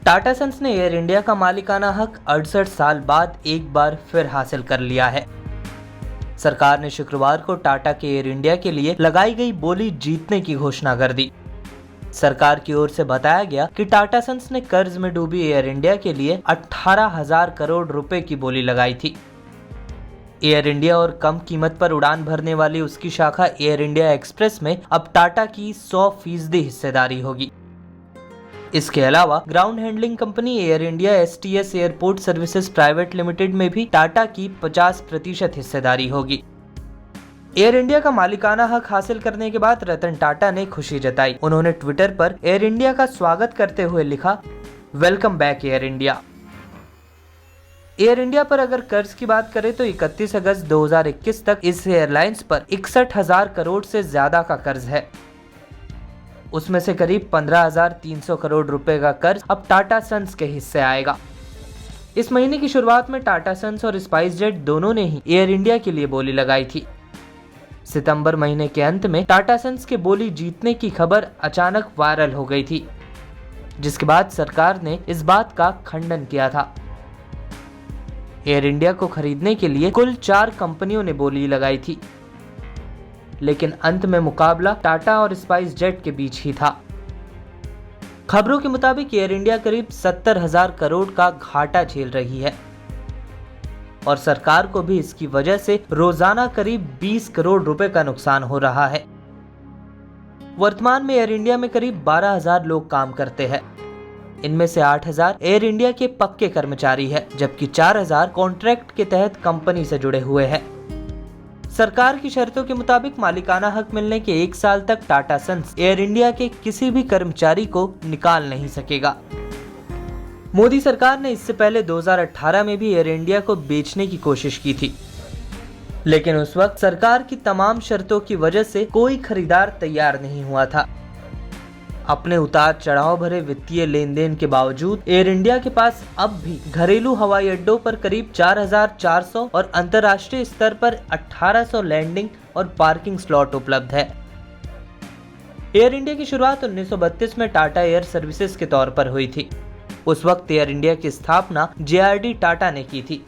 Tata sons ने air India का मालिकाना हक 68 साल बाद एक बार फिर हासिल कर लिया है। सरकार ने शुक्रवार को टाटा के एयर इंडिया के लिए लगाई गई बोली जीतने की घोषणा कर दी। सरकार की ओर से बताया गया कि टाटा सन्स ने कर्ज में डूबी एयर इंडिया के लिए 18,000 करोड़ रुपए की बोली लगाई थी। एयर इंडिया और कम कीमत पर उड़ान भरने वाली उसकी शाखा एयर इंडिया एक्सप्रेस में अब टाटा की 100% हिस्सेदारी होगी। इसके अलावा ground handling company air India STS airport services private limited में भी टाटा की 50% हिस्सेदारी होगी। एयर इंडिया का मालिकाना हक हासिल करने के बाद रतन टाटा ने खुशी जताई। उन्होंने ट्विटर पर एयर इंडिया का स्वागत करते हुए लिखा, welcome back air India. Air India पर अगर कर्ज की बात करें तो 31 अगस्त 2021 तक इस एयरलाइंस पर 61,000 करोड़ से ज्यादा का कर्ज है। उसमें से करीब 15,300 करोड़ रुपए का कर्ज अब टाटा सन्स के हिस्से आएगा। इस महीने की शुरुआत में टाटा सन्स और स्पाइस जेट दोनों ने ही एयर इंडिया के लिए बोली लगाई थी। सितंबर महीने के अंत में टाटा सन्स के बोली जीतने की खबर अचानक वायरल हो गई थी, जिसके बाद सरकार ने इस बात का खंडन किया था। एयर इंडिया को खरीदने के लिए कुल 4 कंपनियों ने बोली लगाई थी, लेकिन अंत में मुकाबला टाटा और स्पाइस जेट के बीच ही था। खबरों के मुताबिक एयर इंडिया करीब 70,000 करोड़ का घाटा झेल रही है और सरकार को भी इसकी वजह से रोजाना करीब 20 करोड़ रुपए का नुकसान हो रहा है। वर्तमान में एयर इंडिया में करीब 12,000 लोग काम करते हैं। इनमें से 8,000 एयर इंडिया के पक्के कर्मचारी हैं, जबकि 4,000 कॉन्ट्रैक्ट के तहत कंपनी से जुड़े हुए हैं। सरकार की शर्तों के मुताबिक मालिकाना हक मिलने के 1 साल तक टाटा सन्स एयर इंडिया के किसी भी कर्मचारी को निकाल नहीं सकेगा। मोदी सरकार ने इससे पहले 2018 में भी एयर इंडिया को बेचने की कोशिश की थी, लेकिन उस वक्त सरकार की तमाम शर्तों की वजह से कोई खरीदार तैयार नहीं हुआ था। अपने उतार चढ़ाव भरे वित्तीय लेन देन के बावजूद एयर इंडिया के पास अब भी घरेलू हवाई अड्डों पर करीब 4,400 और अंतर्राष्ट्रीय स्तर पर 1,800 लैंडिंग और पार्किंग स्लॉट उपलब्ध है। एयर इंडिया की शुरुआत 1932 में टाटा एयर सर्विसेज के तौर पर हुई थी। उस वक्त एयर इंडिया की स्थापना JRD टाटा ने की थी।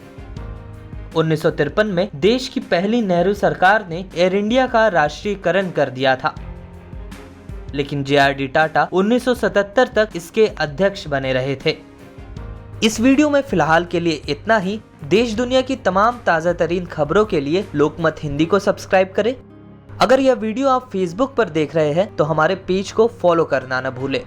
1953 में देश की पहली नेहरू सरकार ने एयर इंडिया का राष्ट्रीयकरण कर दिया था, लेकिन JRD टाटा 1977 तक इसके अध्यक्ष बने रहे थे। इस वीडियो में फिलहाल के लिए इतना ही। देश दुनिया की तमाम ताजा तरीन खबरों के लिए लोकमत हिंदी को सब्सक्राइब करें। अगर यह वीडियो आप फेसबुक पर देख रहे हैं तो हमारे पेज को फॉलो करना न भूलें।